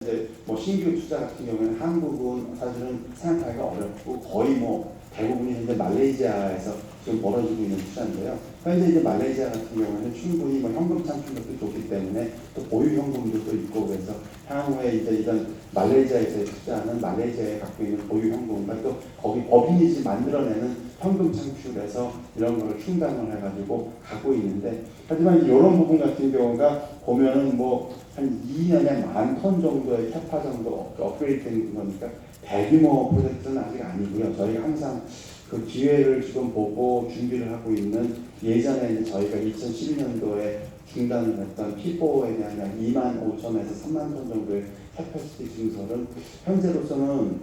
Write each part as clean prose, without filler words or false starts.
이제 뭐 신규 투자 같은 경우에는 한국은 사실은 생각하기가 어렵고 거의 뭐 대부분이 현재 말레이시아에서 지금 벌어지고 있는 투자인데요. 현재 이제 말레이시아 같은 경우에는 충분히 뭐 현금 창출력도 좋기 때문에 또 보유 현금도 또 있고 그래서 향후에 이제 이런 말레이시아에서 투자하는 말레이시아에 갖고 있는 보유 현금과 또 거기 법인이 만들어내는 현금 창출에서 이런 거를 충당을 해가지고 가고 있는데 하지만 이런 부분 같은 경우가 보면은 뭐 한 2년에 10,000톤 정도의 캐파 정도 업그레이드 된 거니까 대규모 프로젝트는 아직 아니고요. 저희가 항상 그 기회를 지금 보고 준비를 하고 있는 예전에 저희가 2012년도에 중단을 했던 P4에 대한 약 25,000에서 30,000톤 정도의 캐퍼시티 증설은 현재로서는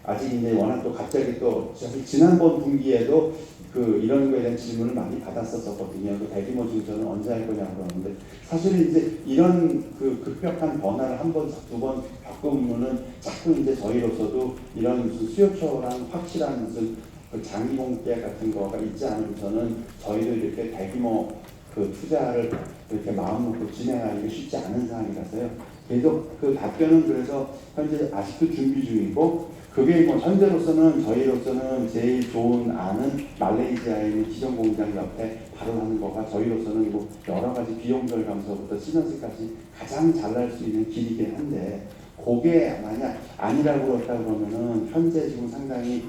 아직 이제 워낙 또 갑자기 또 지난번 분기에도 그 이런 거에 대한 질문을 많이 받았었거든요. 그 대규모 증설은 언제 할 거냐고 그러는데 사실은 이제 이런 그 급격한 변화를 한 번, 두 번 겪으면은 자꾸 이제 저희로서도 이런 무슨 수요처랑 확실한 무슨 그 장기 공개 같은 거가 있지 않으면서는 저희도 이렇게 대규모 그 투자를 이렇게 마음 놓고 진행하기가 쉽지 않은 상황이라서요. 계속 그 답변은 그래서 현재 아직도 준비 중이고 그게 뭐 현재로서는 저희로서는 제일 좋은 안은 말레이시아에 있는 기존 공장 옆에 바로 하는 거가 저희로서는 뭐 여러 가지 비용 절감서부터 시너지까지 가장 잘 날 수 있는 길이긴 한데 그게 만약 아니라고 그랬다 그러면은 현재 지금 상당히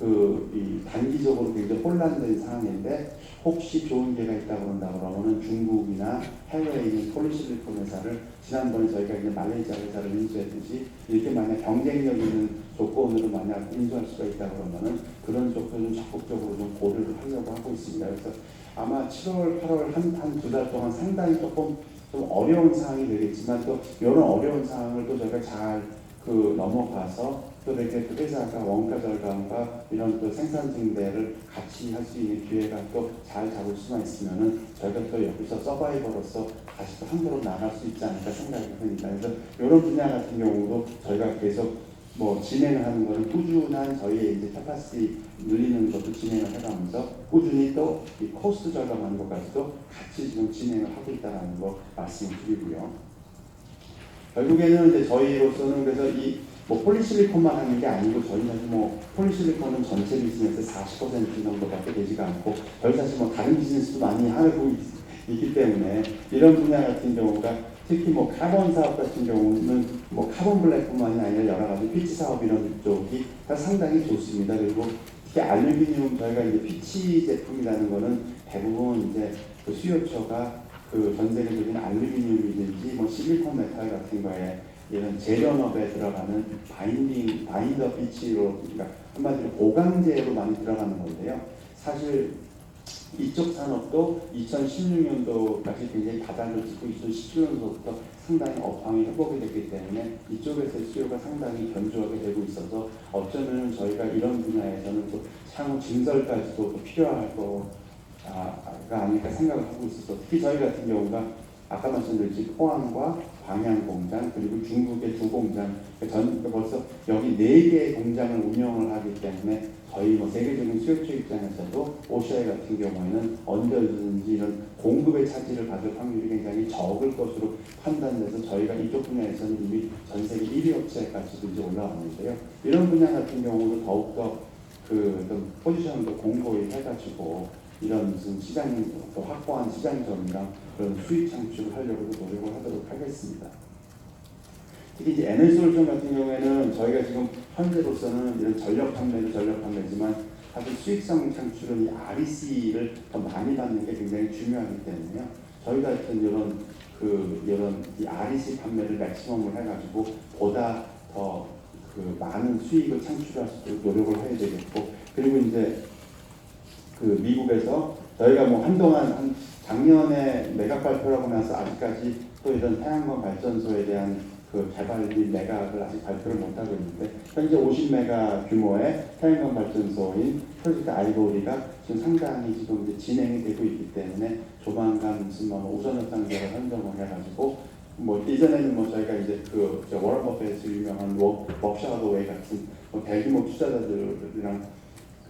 이 단기적으로 굉장히 혼란된 상황인데 혹시 좋은 기회가 있다고 그런다 그러면은 중국이나 해외에 있는 폴리실리콘 회사를 지난번에 저희가 이제 말레이시아 회사를 인수했듯이 이렇게 만약 경쟁력 있는 조건으로 만약 인수할 수가 있다 그러면은 그런 조건을 적극적으로 좀 고려를 하려고 하고 있습니다. 그래서 아마 7월, 8월 한 두 달 동안 상당히 조금 좀 어려운 상황이 되겠지만 또 이런 어려운 상황을 또 저희가 잘 넘어가서 또 이렇게 그 회사가 원가 절감과 이런 또 생산 증대를 같이 할 수 있는 기회가 또 잘 잡을 수만 있으면은 저희가 또 여기서 서바이버로서 다시 또 한국으로 나갈 수 있지 않을까 생각이 듭니다. 그래서 이런 분야 같은 경우도 저희가 계속 뭐 진행을 하는 거는 꾸준한 저희의 이제 캐파시티 늘리는 것도 진행을 해가면서 꾸준히 또 이 코스트 절감하는 것까지도 같이 지금 진행을 하고 있다는 거 말씀을 드리고요. 결국에는 이제 저희로서는 그래서 이 뭐 폴리실리콘만 하는 게 아니고 저희는 뭐 폴리실리콘은 전체 비즈니스의 40% 정도밖에 되지가 않고 저희 사실 뭐 다른 비즈니스도 많이 하고 있기 때문에 이런 분야 같은 경우가 특히 뭐 카본 사업 같은 경우는 뭐 카본 블랙뿐만이 아니라 여러 가지 피치 사업 이런 쪽이 다 상당히 좋습니다. 그리고 특히 알루미늄 저희가 이제 피치 제품이라는 거는 대부분 이제 그 수요처가 그 전 세계적인 알루미늄이든지 뭐 실리콘 메탈 같은 거에 이런 재련업에 들어가는 바인더 피치로 그러니까 한마디로 보강제로 많이 들어가는 건데요. 사실 이쪽 산업도 2016년도까지 굉장히 바닥을 찍고 2017년도부터 상당히 업황이 회복이 됐기 때문에 이쪽에서 수요가 상당히 견조하게 되고 있어서 어쩌면 저희가 이런 분야에서는 또 향후 증설까지도 또 필요할 거가 아닐까 생각을 하고 있어서 특히 저희 같은 경우가 아까 말씀드렸듯이 포항과 광양 공장 그리고 중국의 두 공장 벌써 여기 4개의 공장을 운영을 하기 때문에 저희 뭐 세계적인 수요처 입장에서도 오시아이 같은 경우에는 언제든지 이런 공급의 차질을 받을 확률이 굉장히 적을 것으로 판단돼서 저희가 이쪽 분야에서는 이미 전 세계 1위 업체까지도 이제 올라왔는데요. 이런 분야 같은 경우도 더욱더 그 포지션도 공고히 해가지고 이런 무슨 시장 또 확보한 시장점이랑 그런 수익 창출을 하려고 노력을 하도록 하겠습니다. 특히 이제 에너지솔루션 같은 경우에는 저희가 지금 현재로서는 이런 전력 판매지만 사실 수익성 창출은 이 REC를 더 많이 받는 게 굉장히 중요하기 때문에요. 저희 같은 이런 이 REC 판매를 맥시멈을 해가지고 보다 더 그 많은 수익을 창출할 수 있도록 노력을 해야 되겠고 그리고 이제 그 미국에서 저희가 뭐 한동안 작년에 매각 발표라고 나서 아직까지 또 이런 태양광 발전소에 대한 그 개발 및 매각을 아직 발표를 못하고 있는데 현재 50메가 규모의 태양광 발전소인 프로젝트 아이보리가 지금 상당히 지금 이제 진행이 되고 있기 때문에 조만간 무슨 뭐 우선 협상자를 선정을 해가지고 뭐 이전에는 뭐 저희가 이제 그 워런 버핏에서 유명한 버크셔 웨이 같은 뭐 대규모 투자자들이랑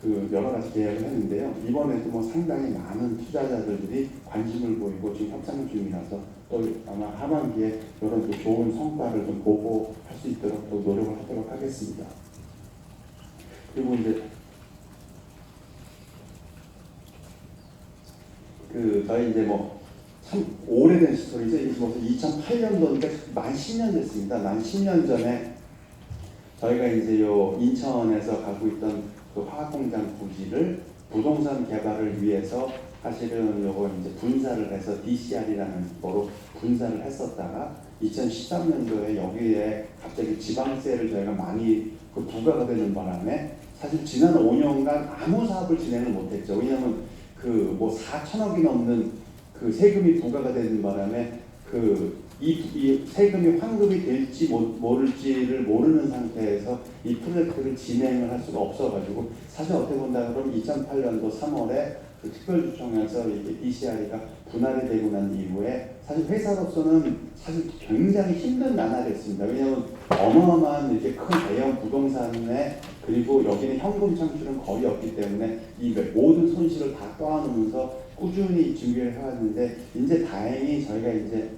그 여러 가지 계약을 했는데요. 이번에도 뭐 상당히 많은 투자자들이 관심을 보이고 지금 협상 중이라서 또 아마 하반기에 이런 또 좋은 성과를 좀 보고할 수 있도록 또 노력을 하도록 하겠습니다. 그리고 이제 저희 이제 뭐 참 오래된 스토리죠. 이게 벌써 2008년도니까 만 10년 됐습니다. 만 10년 전에 저희가 이제 요 인천에서 가고 있던 그 화학공장 부지를 부동산 개발을 위해서 사실은 요거 이제 분사를 해서 DCR이라는 거로 분사를 했었다가 2013년도에 여기에 갑자기 지방세를 저희가 많이 부과가 되는 바람에 사실 지난 5년간 아무 사업을 진행을 못했죠. 왜냐하면 뭐 4천억이 넘는 그 세금이 부과가 되는 바람에 이 세금이 환급이 될지 모를지를 모르는 상태에서 이 프로젝트를 진행을 할 수가 없어가지고 사실 어떻게 본다 그러면 2008년도 3월에 그 특별주청에서 이게 DCR이가 분할이 되고 난 이후에 사실 회사로서는 사실 굉장히 힘든 나날이었습니다. 왜냐하면 어마어마한 이렇게 큰 대형 부동산에 그리고 여기는 현금 창출은 거의 없기 때문에 이 모든 손실을 다 떠안으면서 꾸준히 준비를 해왔는데 이제 다행히 저희가 이제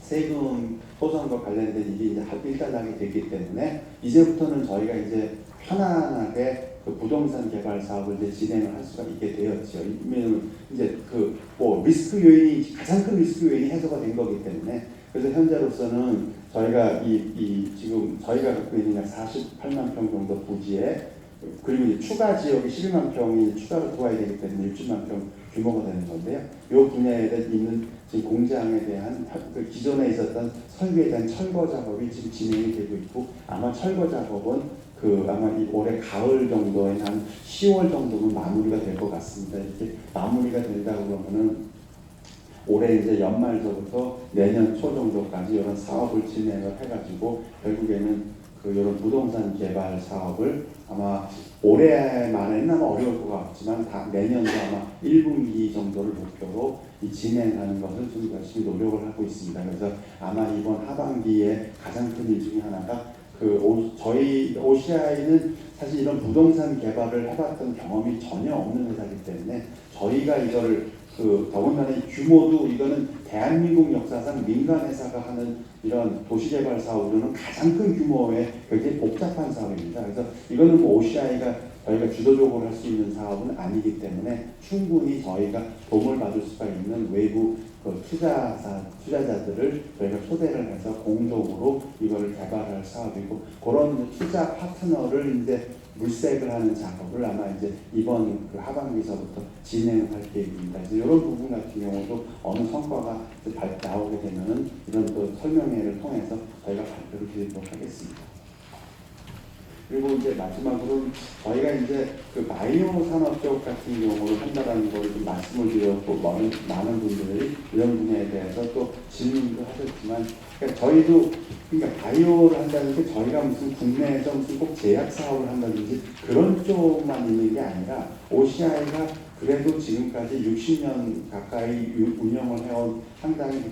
세금 소송과 관련된 일이 이제 일단하게 되기 때문에 이제부터는 저희가 이제 편안하게 그 부동산 개발 사업을 이제 진행을 할 수가 있게 되었죠. 왜냐면 이제 뭐 리스크 요인이 가장 큰 리스크 요인이 해소가 된 거기 때문에 그래서 현재로서는 저희가 지금 저희가 갖고 있는 약 48만 평 정도 부지에 그리고 이제 추가 지역이 11만 평이 추가로 들어와야 되기 때문에 60만 평 규모가 되는 건데요. 이 분야에 있는 지금 공장에 대한 기존에 있었던 설계에 대한 철거 작업이 지금 진행이 되고 있고 아마 철거 작업은 아마 이 올해 가을 정도에 한 10월 정도면 마무리가 될 것 같습니다. 이렇게 마무리가 된다고 그러면은 올해 이제 연말서부터 내년 초 정도까지 이런 사업을 진행을 해가지고 결국에는 이런 부동산 개발 사업을 아마 올해 말에는 아마 어려울 것 같지만 내년도 아마 1분기 정도를 목표로 진행하는 것을 좀 열심히 노력을 하고 있습니다. 그래서 아마 이번 하반기에 가장 큰 일 중에 하나가 저희 OCI는 사실 이런 부동산 개발을 해봤던 경험이 전혀 없는 회사이기 때문에 저희가 이거를 더군다나 이 규모도 이거는 대한민국 역사상 민간 회사가 하는 이런 도시개발 사업으로는 가장 큰 규모의 굉장히 복잡한 사업입니다. 그래서 이거는 뭐 OCI가 저희가 주도적으로 할 수 있는 사업은 아니기 때문에 충분히 저희가 도움을 받을 수가 있는 외부 투자자들을 저희가 초대를 해서 공동으로 이거를 개발할 사업이고 그런 투자 파트너를 이제 물색을 하는 작업을 아마 이제 이번 하반기서부터 진행할 계획입니다. 그래서 이런 부분 같은 경우도 어느 성과가 나오게 되면은 이런 또 설명회를 통해서 저희가 발표를 드리도록 하겠습니다. 그리고 이제 마지막으로 저희가 이제 바이오 산업 쪽 같은 경우를 한다라는 걸 좀 말씀을 드렸고 많은 분들이 이런 분야에 대해서 또 질문도 하셨지만 그러니까 저희도 그러니까 바이오를 한다는 게 저희가 무슨 국내에서 무슨 꼭 제약 사업을 한다든지 그런 쪽만 있는 게 아니라 OCI가 그래도 지금까지 60년 가까이 운영을 해온 상당히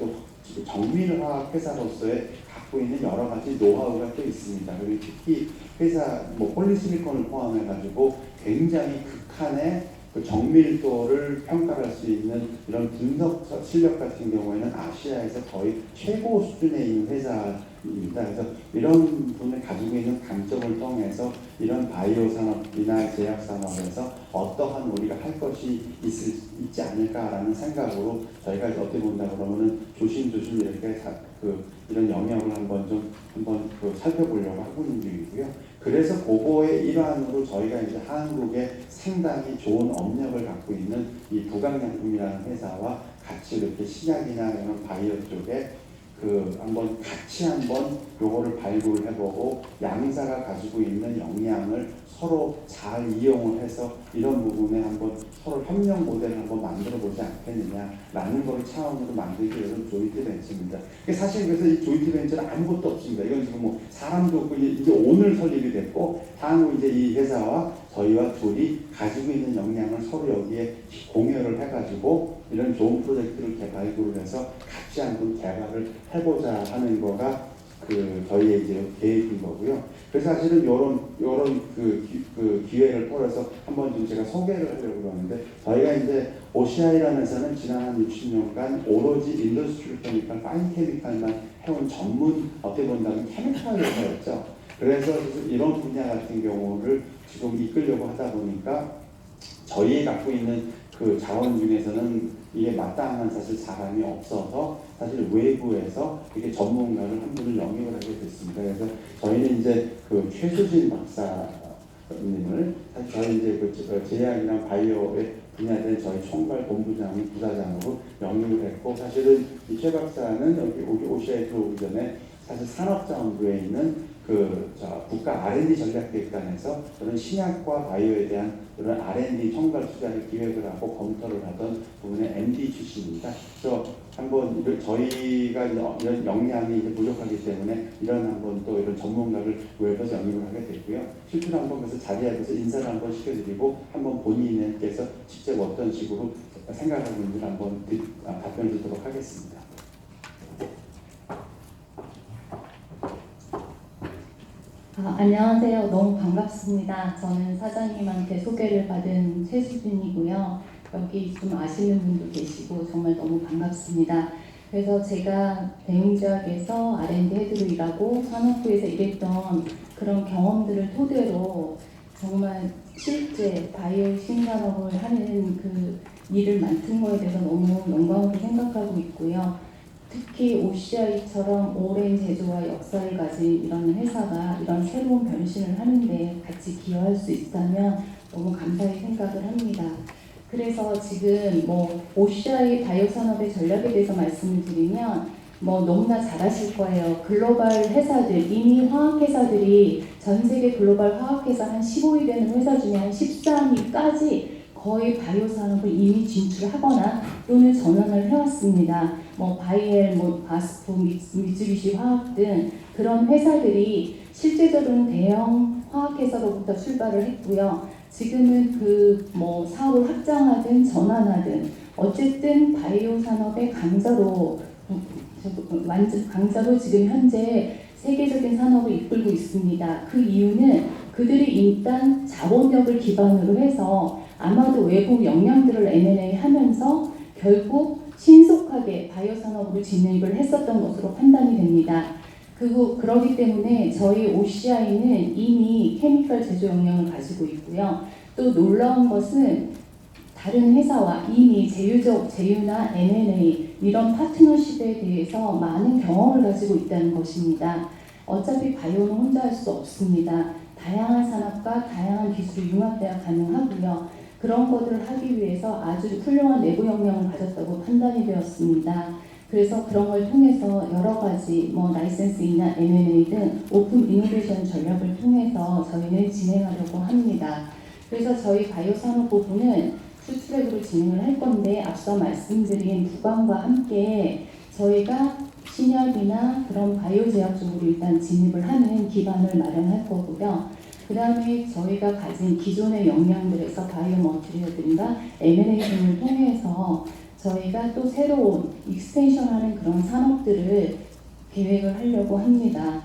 정밀화학 회사로서의 갖고 있는 여러 가지 노하우가 또 있습니다. 그리고 특히 회사 폴리실리콘을 포함해가지고 굉장히 극한의 정밀도를 평가할 수 있는 이런 분석 실력 같은 경우에는 아시아에서 거의 최고 수준에 있는 회사입니다. 그래서 이런 분을 가지고 있는 강점을 통해서 이런 바이오 산업이나 제약 산업에서 어떠한 우리가 할 것이 있지 않을까라는 생각으로 저희가 어떻게 본다 그러면은 조심조심 이렇게 이런 영역을 한번 살펴보려고 하고 있는 중이고요. 그래서 그거의 일환으로 저희가 이제 한국에 상당히 좋은 업력을 갖고 있는 이 부강약품이라는 회사와 같이 이렇게 신약이나 이런 바이오 쪽에 한번 요거를 발굴을 해보고 양사가 가지고 있는 역량을 서로 잘 이용을 해서 이런 부분에 한번 서로 협력 모델을 한번 만들어 보지 않겠느냐라는 걸 차원으로 만들기 위해서 조인트 벤처입니다. 사실 그래서 이 조인트 벤처는 아무것도 없습니다. 이건 지금 사람도 없고 이제 오늘 설립이 됐고 향후 이제 이 회사와 저희와 둘이 가지고 있는 역량을 서로 여기에 공유를 해가지고 이런 좋은 프로젝트를 발굴을 해서 같이 한번 개발을 해보자 하는 거가 저희의 이제 계획인 거고요. 그래서 사실은 요런 그 기회를 통해서 한번 좀 제가 소개를 하려고 하는데, 저희가 이제 OCI라는 회사는 지난 한 60년간 오로지 인더스트리얼 케미칼, 파인 케미칼만 해온 전문, 어떻게 본다면 케미칼 회사였죠. 그래서 이런 분야 같은 경우를 지금 이끌려고 하다 보니까 저희 갖고 있는 그 자원 중에서는 이게 마땅한 사실 사람이 없어서 사실 외부에서 이렇게 전문가를 한 분을 영입을 하게 됐습니다. 그래서 저희는 이제 그 최수진 박사님을 사실 저희 이제 그 제약이랑 바이오에 분야된 저희 총괄 본부장이 부사장으로 영입을 했고, 사실은 이 최 박사는 여기 OCI 들어오기 전에 사실 산업자원부에 있는 국가 R&D 전략기획단에서 그런 신약과 바이오에 대한 그런 R&D 총괄 투자를 기획을 하고 검토를 하던 부분의 MD 출신입니다. 그래서 한번 저희가 이런 역량이 이제 부족하기 때문에 한번 또 이런 전문가를 외부에서 영입을 하게 됐고요. 실제로 한번 그래서 자리에서 인사를 한번 시켜드리고 한번 본인께서 직접 어떤 식으로 생각하고 있는지 한번 답변 드리도록 하겠습니다. 안녕하세요. 너무 반갑습니다. 저는 사장님한테 소개를 받은 최수진이고요. 여기 좀 아시는 분도 계시고 정말 너무 반갑습니다. 그래서 제가 대웅제약에서 R&D 헤드로 일하고 산업부에서 일했던 그런 경험들을 토대로 정말 실제 바이오 신산업을 하는 그 일을 맡은 거에 대해서 너무 영광으로 생각하고 있고요. 특히 OCI처럼 오랜 제조와 역사를 가진 이런 회사가 이런 새로운 변신을 하는데 같이 기여할 수 있다면 너무 감사히 생각을 합니다. 그래서 지금 OCI 바이오 산업의 전략에 대해서 말씀을 드리면 너무나 잘 아실 거예요. 글로벌 회사들, 이미 화학회사들이 전 세계 글로벌 화학회사 한 15위 되는 회사 중에 한 13위까지 거의 바이오 산업을 이미 진출하거나 또는 전환을 해왔습니다. 바이엘, 바스프, 미쓰비시 화학 등 그런 회사들이 실제적으로는 대형 화학회사로부터 출발을 했고요. 지금은 사업을 확장하든 전환하든 어쨌든 바이오 산업의 강자로 지금 현재 세계적인 산업을 이끌고 있습니다. 그 이유는 그들이 일단 자본력을 기반으로 해서 아마도 외부 역량들을 M&A 하면서 결국 신속하게 바이오 산업으로 진입을 했었던 것으로 판단이 됩니다. 그러기 때문에 저희 OCI는 이미 케미컬 제조 역량을 가지고 있고요. 또 놀라운 것은 다른 회사와 이미 제휴나 M&A 이런 파트너십에 대해서 많은 경험을 가지고 있다는 것입니다. 어차피 바이오는 혼자 할 수 없습니다. 다양한 산업과 다양한 기술이 융합돼야 가능하고요. 그런 것들을 하기 위해서 아주 훌륭한 내부 역량을 가졌다고 판단이 되었습니다. 그래서 그런 걸 통해서 여러 가지 라이센스이나 M&A 등 오픈 이노베이션 전략을 통해서 저희는 진행하려고 합니다. 그래서 저희 바이오 산업 부분은 투트랙으로 진행을 할 건데, 앞서 말씀드린 부관과 함께 저희가 신약이나 그런 바이오 제약 쪽으로 일단 진입을 하는 기반을 마련할 거고요. 그 다음에 저희가 가진 기존의 역량들에서 바이오 머티리얼들과 M&A 등을 통해서 저희가 또 새로운 익스텐션하는 그런 산업들을 계획을 하려고 합니다.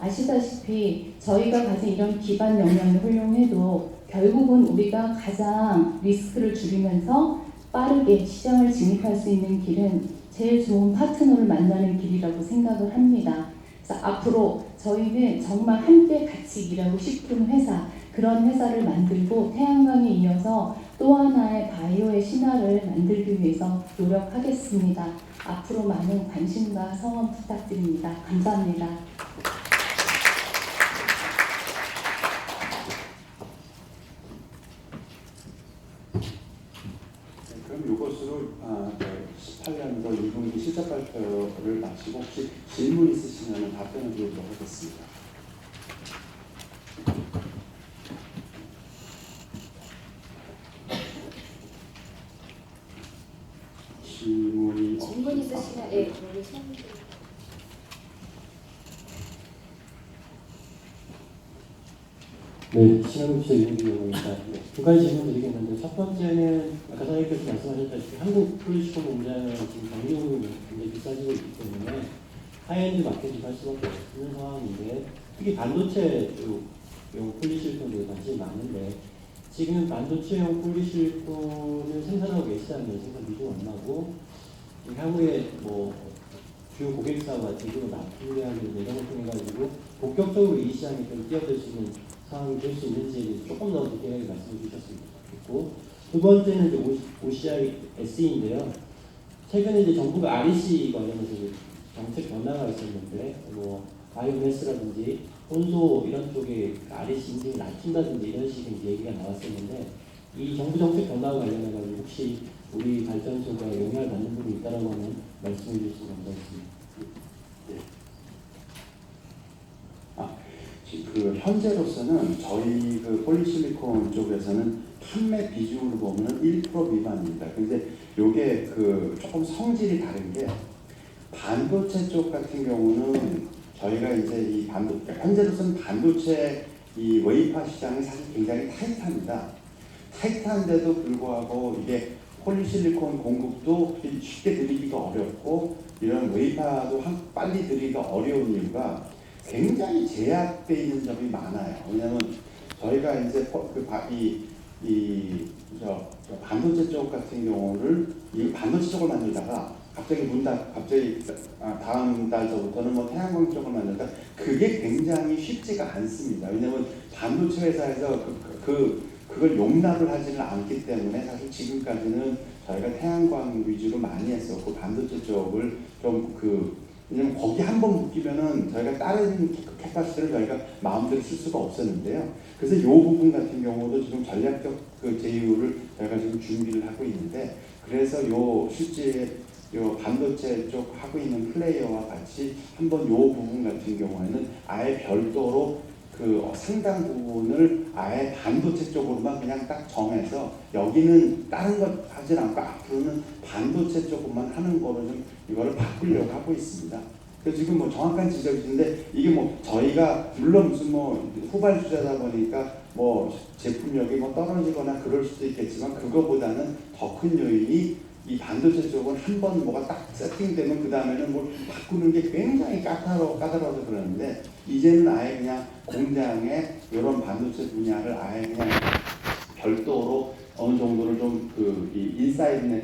아시다시피 저희가 가진 이런 기반 역량이 훌륭해도 결국은 우리가 가장 리스크를 줄이면서 빠르게 시장을 진입할 수 있는 길은 제일 좋은 파트너를 만나는 길이라고 생각을 합니다. 그래서 앞으로 저희는 정말 함께 같이 일하고 싶은 회사, 그런 회사를 만들고 태양광에 이어서 또 하나의 바이오의 신화를 만들기 위해서 노력하겠습니다. 앞으로 많은 관심과 성원 부탁드립니다. 감사합니다. 그럼 이것으로 18년도 2분기 실적 발표를 마치고 혹시 질문 있으시면 답변을 드리도록 하겠습니다. 질문 있으시면 네, 신한국제 이용기입니다. 두 가지 질문 드리겠는데, 첫 번째는 아까 사장님께서 말씀하셨다시피 한국 플리시콘 공장은 지금 경비용이 굉장히 비싸지고 있기 때문에 하이엔드 마케팅 할 수밖에 없는 상황인데 특히 반도체 용 폴리실콘에 관심이 많은데 지금 반도체용 폴리실콘을 생산하고 계시다면 생산 비중 얼마고 향후에 뭐 주요 고객사와 제조로 납품해야지 이런 걸 통해 가지고 본격적으로 이 시장에 좀 뛰어들 수 있는 상황이 될 수 있는지에 대해서 조금 더 디테일하게 말씀해 주셨으면 좋겠고 두 번째는 이제 OCI SE인데요. 최근에 이제 정부가 REC 관련해서 정책 변화가 있었는데 뭐 바이오매스라든지 혼소 이런 쪽에 REC 인증을 낮춘다든지 이런 식의 이제 얘기가 나왔었는데 이 정부 정책 변화와 관련해 가지고 혹시 우리 발전소가 영향을 받는 부분이 있다라고 하면 말씀해 주시면 감사하겠습니다. 그 현재로서는 저희 그 폴리실리콘 쪽에서는 판매 비중으로 보면 1% 미만입니다. 근데 요게 그 조금 성질이 다른 게 반도체 쪽 같은 경우는 저희가 이제 이 반도체 현재로서는 반도체 이 웨이파 시장이 사실 굉장히 타이트합니다. 타이트한데도 불구하고 이게 폴리실리콘 공급도 쉽게 들이기가 어렵고 이런 웨이파도 빨리 들이기가 어려운 이유가 굉장히 제약되어 있는 점이 많아요. 왜냐하면 저희가 이제 반도체 쪽 같은 경우를 이 반도체 쪽을 만들다가 갑자기 다음 달서부터는 뭐 태양광 쪽을 만들다 그게 굉장히 쉽지가 않습니다. 왜냐하면 반도체 회사에서 그걸 용납을 하지는 않기 때문에 사실 지금까지는 저희가 태양광 위주로 많이 했었고 반도체 쪽을 왜냐면 거기 한번 묶이면은 저희가 다른 캐파시티를 저희가 마음대로 쓸 수가 없었는데요. 그래서 이 부분 같은 경우도 지금 전략적 그 제휴를 저희가 지금 준비를 하고 있는데, 그래서 실제 반도체 쪽 하고 있는 플레이어와 같이 한번 이 부분 같은 경우에는 아예 별도로 그 상당 부분을 아예 반도체 쪽으로만 그냥 딱 정해서 여기는 다른 것 하지 않고 앞으로는 반도체 쪽만 하는 거로 좀 이거를 바꾸려고 하고 있습니다. 그래서 지금 뭐 정확한 지적이신데 이게 뭐 저희가 물론 무슨 뭐 후발주자다 보니까 뭐 제품력이 뭐 떨어지거나 그럴 수도 있겠지만 그거보다는 더 큰 요인이 이 반도체 쪽은 한번 뭐가 딱 세팅되면 그 다음에는 뭘 바꾸는 게 굉장히 까다로워서 그러는데 이제는 아예 그냥 공장에 이런 반도체 분야를 아예 그냥 별도로 어느 정도를 좀 인사이드내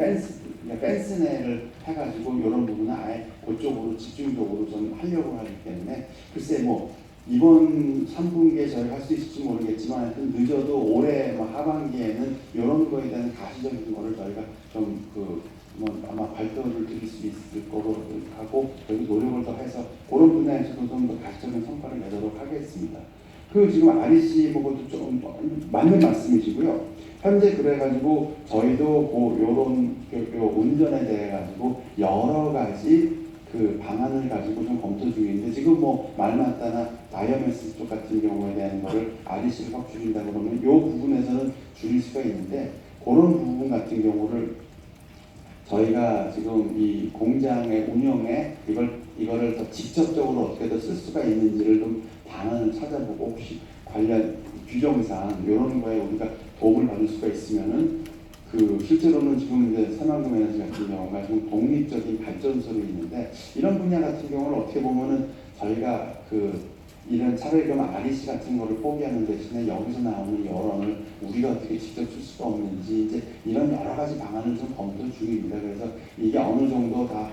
펜스내를 해가지고 이런 부분은 아예 그쪽으로 집중적으로 좀 하려고 하기 때문에 글쎄 뭐 이번 3분기에 저희가 할 수 있을지 모르겠지만 하여튼 늦어도 올해 뭐 하반기에는 이런 거에 대한 가시적인 거를 저희가 좀 아마 발표를 드릴 수 있을 거로 하고 저희 노력을 더 해서 그런 분야에서도 좀 더 가시적인 성과를 내도록 하겠습니다. 지금 REC 보고도 좀 맞는 말씀이시고요. 현재 그래가지고 저희도 요런 운전에 대해 가지고 여러 가지 그 방안을 가지고 좀 검토 중인데 지금 뭐 말 맞다나 바이오매스 쪽 같은 경우에 대한 거를 REC를 확 줄인다 그러면 이 부분에서는 줄일 수가 있는데 그런 부분 같은 경우를 저희가 지금 이 공장의 운영에 이거를 더 직접적으로 어떻게 더 쓸 수가 있는지를 좀 방안을 찾아보고 혹시 관련 규정상 이런 거에 우리가 도움을 받을 수가 있으면은 실제로는 지금 이제 새만금 에너지 같은 경우가 좀 독립적인 발전소로 있는데 이런 분야 같은 경우는 어떻게 보면은 저희가 이런 차라리 그럼 REC 같은 거를 포기하는 대신에 여기서 나오는 여론을 우리가 어떻게 직접 쓸 수가 없는지 이제 이런 여러 가지 방안을 좀 검토 중입니다. 그래서 이게 어느 정도 다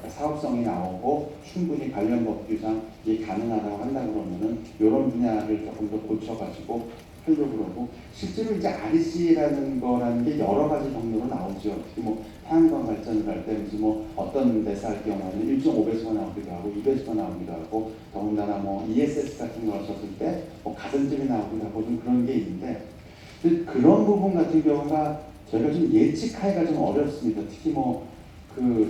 사업성이 나오고 충분히 관련 법규상 이게 가능하다고 한다 그러면은 이런 분야를 조금 더 고쳐가지고 하려고 그러고 실제로 이제 REC라는 거라는 게 여러 가지 경로로 나오죠. 특히 뭐 태양광 발전을 할 때 무슨 뭐 어떤 데서 할 경우에는 1.5배수가 나오기도 하고 2배수가 나오기도 하고 더군다나 뭐 ESS 같은 걸 썼을 때 뭐 가산점이 나오기도 하고 좀 그런 게 있는데 그런 부분 같은 경우가 저희가 좀 예측하기가 좀 어렵습니다. 특히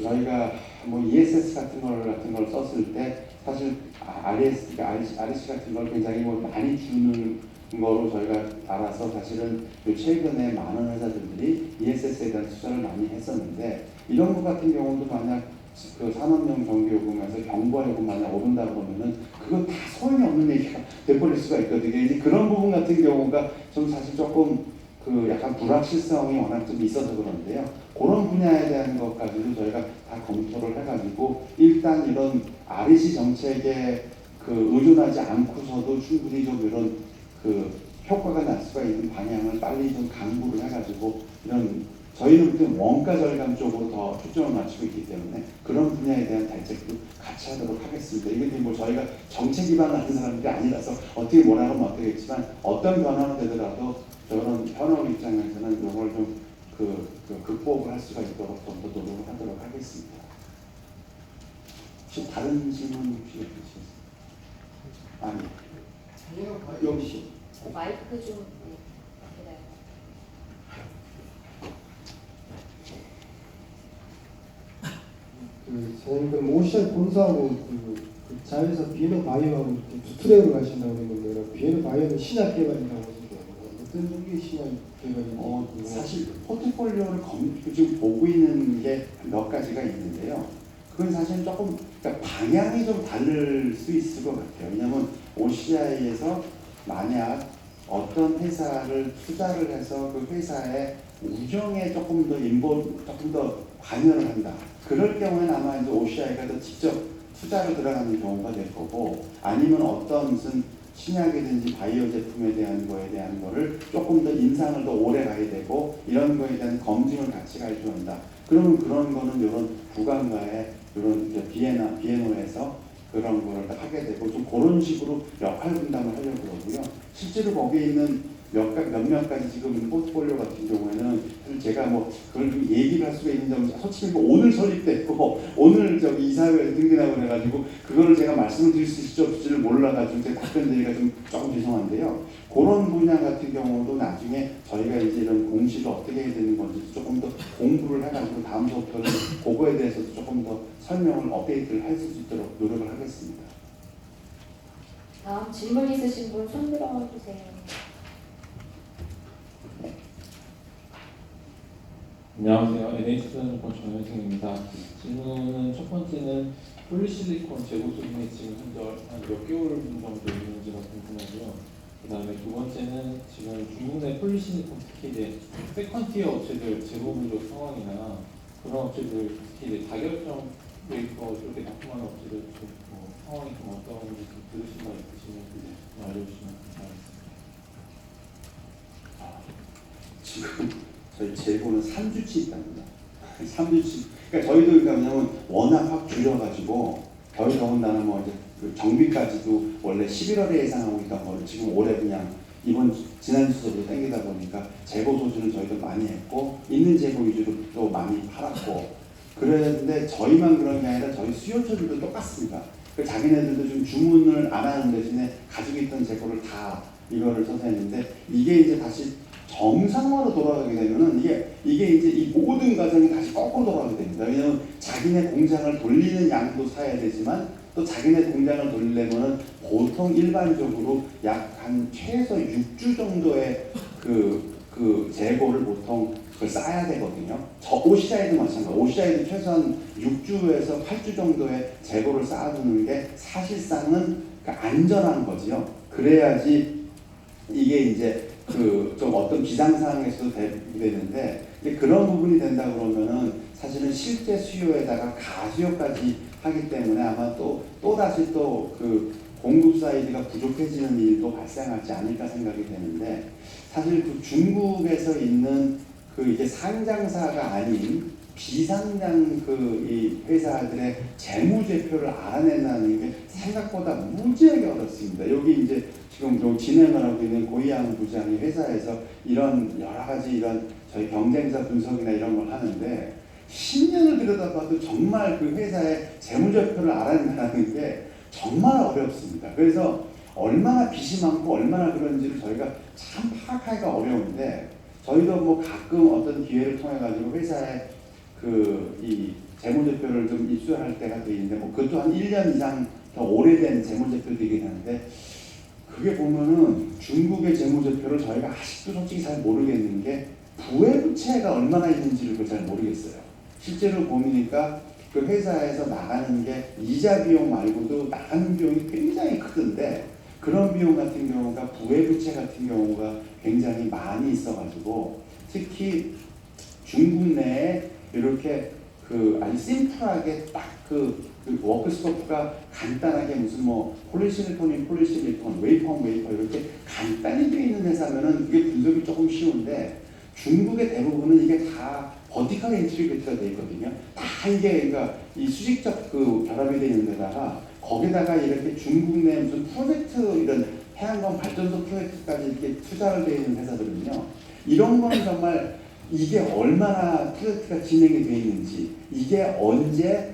저희가 뭐 ESS 같은 걸 썼을 때 사실 REC 같은 걸 굉장히 많이 주는 거로 저희가 알아서 사실은 최근에 많은 회사들이 ESS에 대한 투자를 많이 했었는데 이런 것 같은 경우도 만약 산업용 전기요금에서 경부요금 만약 오른다 그러면은 그거 다 소용이 없는 얘기가 돼버릴 수가 있거든요. 이제 그런 부분 같은 경우가 좀 사실 조금 그 약간 불확실성이 워낙 좀 있어서 그런데요. 그런 분야에 대한 것까지도 저희가 다 검토를 해가지고 일단 이런 REC 정책에 그 의존하지 않고서도 충분히 좀 이런 그 효과가 날 수가 있는 방향을 빨리 좀 강구를 해가지고 이런 저희는 좀 원가 절감 쪽으로 더 초점을 맞추고 있기 때문에 그런 분야에 대한 대책도 같이 하도록 하겠습니다. 이게 뭐 저희가 정책 기반을 하는 사람들이 아니라서 어떻게 뭐라 하면 어떻겠지만 어떤 변화가 되더라도 저런 현업 입장에서는 이걸 좀 극복을 할 수가 있도록 좀 더 노력을 하도록 하겠습니다. 혹시 다른 질문 혹시 있으십니까? 아니. 여기 씨. 마이크 좀 기다려. 저희는 그럼 오션 본사하고 그 자회사 비에너 바이오하고 이렇게 두 트랙으로 가신다고 했는데 비에너 바이오는 신약 개발이라고 하시더라고요. 어떤 종류의 신약 개발인지. 사실 포트폴리오를 지금 보고 있는 게 몇 가지가 있는데요. 그건 사실 조금 그러니까 방향이 좀 다를 수 있을 것 같아요. 왜냐하면 OCI에서 만약 어떤 회사를 투자를 해서 그 회사의 운영에 조금 더 관여를 한다. 그럴 경우에는 아마 이제 OCI가 더 직접 투자로 들어가는 경우가 될 거고, 아니면 어떤 무슨 신약이든지 바이오 제품에 대한 거를 조금 더 인상을 더 오래 가야 되고 이런 거에 대한 검증을 같이 가해줘야 한다. 그러면 그런 거는 이런 부관과의 이런 비에노에서 그런 거를 하게 되고 좀 그런 식으로 역할 분담을 하려고 그러고요. 실제로 거기에 있는 몇몇 가지 지금 있는 포트폴리오 같은 경우에는 사실 제가 뭐 그걸 좀 얘기를 할 수가 있는 점은 솔직히 뭐 오늘 설립됐고 오늘 저기 이사회에 등기나고 해가지고 그거를 제가 말씀을 드릴 수 있을지 없을지를 몰라가지고 제가 답변드리기가 좀 조금 죄송한데요. 그런 분야 같은 경우도 나중에 저희가 이제 이런 공시를 어떻게 해야 되는 건지 조금 더 공부를 해가지고 다음 수업부터는 그거에 대해서도 조금 더 설명을 업데이트를 할 수 있도록 노력을 하겠습니다. 다음 질문 있으신 분 손 들어주세요. 안녕하세요. NH투자증권 정현승입니다. 질문은 첫 번째는 폴리실리콘 재고 수준이 지금 현재 한 몇 개월 정도 있는지가 궁금하고요. 그 다음에 두 번째는 지금 중국 내 폴리실리콘 특히 이제 세컨티어 업체들 재고 부족 상황이나 그런 업체들 특히 이제 다결점 메이커 이렇게 납품하는 업체들 뭐 상황이 좀 어떤지 좀 들으신 바 있으시면 좀 알려주시면 감사하겠습니다. 지금 저희 재고는 3주치 있답니다. 3주치. 그러니까 저희도 왜냐면 워낙 확 줄여가지고 겨울 더군다나 뭐 이제 그 정비까지도 원래 11월에 예상하고 있던 거를 지금 올해 그냥 지난 수서로 땡기다 보니까 재고 소진을 저희도 많이 했고 있는 재고 위주로 또 많이 팔았고 그랬는데 저희만 그런 게 아니라 저희 수요처들도 똑같습니다. 자기네들도 좀 주문을 안 하는 대신에 가지고 있던 재고를 다 이거를 써서 했는데 이게 이제 다시 정상화로 돌아가게 되면은 이게 이제 이 모든 과정이 다시 거꾸로 돌아가게 됩니다. 왜냐하면 자기네 공장을 돌리는 양도 사야 되지만 또 자기네 공장을 돌리려면은 보통 일반적으로 약 한 최소 6주 정도의 그 재고를 보통 그걸 쌓아야 되거든요. 저 OCI도 마찬가지로 OCI도 최소한 6주에서 8주 정도의 재고를 쌓아두는 게 사실상은 안전한 거지요. 그래야지 이게 이제 좀 어떤 비상 상황에서도 되는데 그런 부분이 된다 그러면은 사실은 실제 수요에다가 가수요까지 하기 때문에 아마 또다시 그 공급 사이드가 부족해지는 일도 발생하지 않을까 생각이 되는데 사실 그 중국에서 있는 이게 상장사가 아닌 비상장 이 회사들의 재무제표를 알아낸다는 게 생각보다 무지하게 어렵습니다. 여기 이제 지금 진행을 하고 있는 고이양 부장이 회사에서 이런 여러 가지 이런 저희 경쟁사 분석이나 이런 걸 하는데 10년을 들여다봐도 정말 그 회사의 재무제표를 알아낸다는 게 정말 어렵습니다. 그래서 얼마나 빚이 많고 얼마나 그런지를 저희가 참 파악하기가 어려운데 저희도 뭐 가끔 어떤 기회를 통해 가지고 회사의 이 재무제표를 좀 입수할 때가 돼 있는데 뭐 그것도 한 1년 이상 더 오래된 재무제표들이긴 한데 그게 보면은 중국의 재무제표를 저희가 아직도 솔직히 잘 모르겠는 게 부회부채가 얼마나 있는지를 잘 모르겠어요. 실제로 보니까 그 회사에서 나가는 게 이자 비용 말고도 나가는 비용이 굉장히 크던데 그런 비용 같은 경우가 부회부채 같은 경우가 굉장히 많이 있어가지고 특히 중국 내에 이렇게 그 아주 심플하게 딱 그 워크스코프가 간단하게 무슨 뭐 폴리실리콘인 폴리실리콘, 웨이퍼 이렇게 간단히 되어 있는 회사면은 이게 분석이 조금 쉬운데 중국의 대부분은 이게 다 버티컬 인트리그레이트가 되어 있거든요. 다 이게 그러니까 이 수직적 그 결합이 되어 있는 데다가 거기다가 이렇게 중국 내 무슨 프로젝트 이런 태양광 발전소 프로젝트까지 이렇게 투자를 되어 있는 회사들은요. 이런 건 정말 이게 얼마나 프로젝트가 진행이 되어 있는지, 이게 언제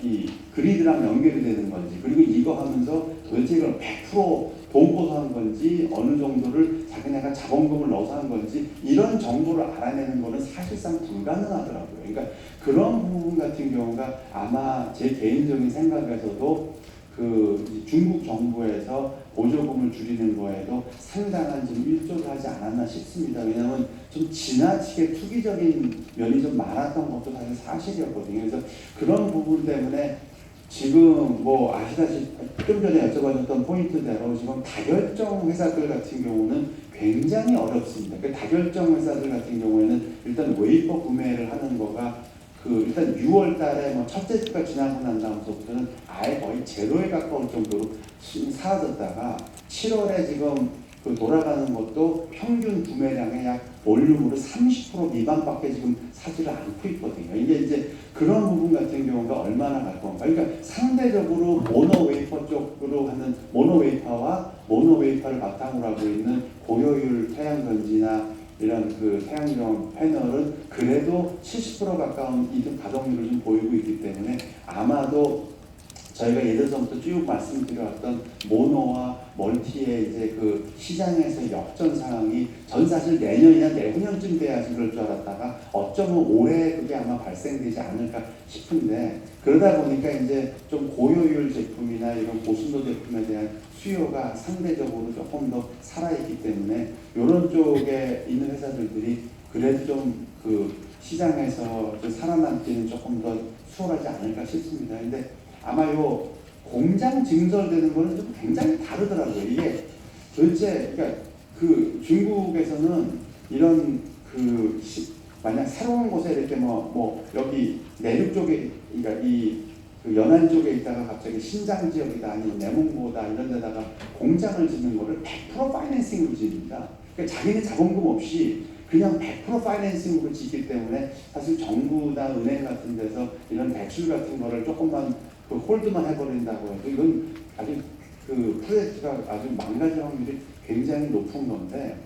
이 그리드랑 연결이 되는 건지, 그리고 이거 하면서 도대체 이걸 100% 돈 벌어서 한 건지, 어느 정도를 자기네가 자본금을 넣어서 한 건지, 이런 정보를 알아내는 거는 사실상 불가능하더라고요. 그러니까 그런 부분 같은 경우가 아마 제 개인적인 생각에서도 그 중국 정부에서 보조금을 줄이는 거에도 상당한 좀 일조를 하지 않았나 싶습니다. 왜냐하면 좀 지나치게 투기적인 면이 좀 많았던 것도 사실 사실이었거든요. 그래서 그런 부분 때문에 지금 뭐 아시다시피 좀 전에 여쭤봤던 포인트대로 지금 다결정 회사들 같은 경우는 굉장히 어렵습니다. 그 다결정 회사들 같은 경우에는 일단 웨이퍼 구매를 하는 거가 일단 6월 달에 뭐 첫째 주가 지나고 난 다음부터는 아예 거의 제로에 가까울 정도로 사라졌다가 7월에 지금 그 돌아가는 것도 평균 구매량의 약 볼륨으로 30% 미만밖에 지금 사지를 않고 있거든요. 이게 이제 그런 부분 같은 경우가 얼마나 갈 건가. 그러니까 상대적으로 모노웨이퍼 쪽으로 하는 모노웨이퍼와 모노웨이퍼를 바탕으로 하고 있는 고효율 태양전지나 이런 그 태양광 패널은 그래도 70% 가까운 이득 가동률을 좀 보이고 있기 때문에 아마도 저희가 예전부터 쭉 말씀드려왔던 모노와 멀티의 이제 그 시장에서 역전 상황이 전 사실 내년이나 내후년쯤 돼야지 그럴 줄 알았다가 어쩌면 올해 그게 아마 발생되지 않을까 싶은데 그러다 보니까 이제 좀 고효율 제품이나 이런 고순도 제품에 대한 수요가 상대적으로 조금 더 살아있기 때문에 이런 쪽에 있는 회사들이 그래도 좀 그 시장에서 좀 살아남기는 조금 더 수월하지 않을까 싶습니다. 근데 아마 요 공장 증설되는 거는 좀 굉장히 다르더라고요. 이게 도대체 그러니까 그 중국에서는 이런 만약 새로운 곳에 이렇게 뭐 여기 내륙 쪽에 그러니까 그 연안 쪽에 있다가 갑자기 신장 지역이다 아니면 내몽고다 이런 데다가 공장을 짓는 거를 100% 파이낸싱으로 짓습니다. 그러니까 자기네 자본금 없이 그냥 100% 파이낸싱으로 짓기 때문에 사실 정부나 은행 같은 데서 이런 대출 같은 거를 조금만 그 홀드만 해버린다고 해도 이건 아주 그 프로젝트가 아주 망가질 확률이 굉장히 높은 건데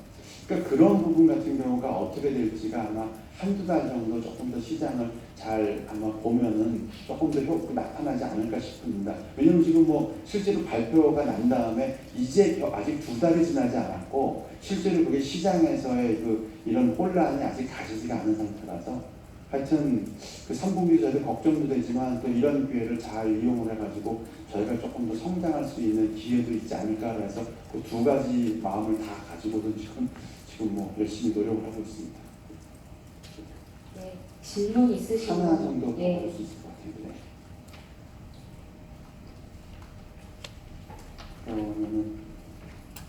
그러니까 그런 부분 같은 경우가 어떻게 될지가 아마 한두 달 정도 조금 더 시장을 잘 아마 보면은 조금 더 나타나지 않을까 싶습니다. 왜냐면 지금 뭐 실제로 발표가 난 다음에 이제 아직 2달이 지나지 않았고 실제로 그게 시장에서의 이런 혼란이 아직 가지지가 않은 상태라서 하여튼 그 3분기 저희도 걱정도 되지만 또 이런 기회를 잘 이용을 해가지고 저희가 조금 더 성장할 수 있는 기회도 있지 않을까 해서 그 두 가지 마음을 다 가지고도 지금 뭐 열심히 노력을 하고 있습니다. 네, 질문 있으시면 하나 정도 더 예. 볼 수 있을 것 같아요.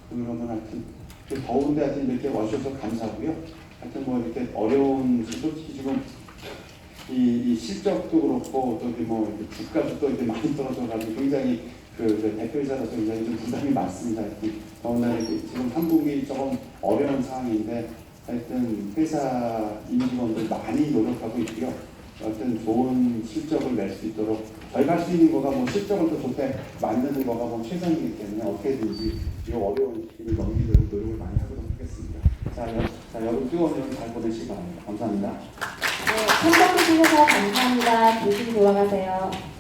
그러면 하여튼 더운데 하여튼 이렇게 와주셔서 감사하고요. 하여튼 뭐 이렇게 어려운 솔직히 지금 이 실적도 그렇고 또 뭐 주가도 또 이렇게 많이 떨어져가지고 굉장히 그 대표이사로서 굉장히 좀 부담이 많습니다. 더군다나 지금 3분기 조금 어려운 상황인데 하여튼 회사 임직원들 많이 노력하고 있고요. 하여튼 좋은 실적을 낼 수 있도록 저희가 할 수 있는 거가 뭐 실적을 더 좋게 만드는 거가 뭐 최선이기 때문에 어떻게든지 이 어려운 시기를 넘기도록 노력을 많이 하도록 하겠습니다. 자 여러분 뜨거운 여름 잘 보내시기 바랍니다. 감사합니다. 네, 참석해 주셔서 감사합니다. 조심히 돌아가세요.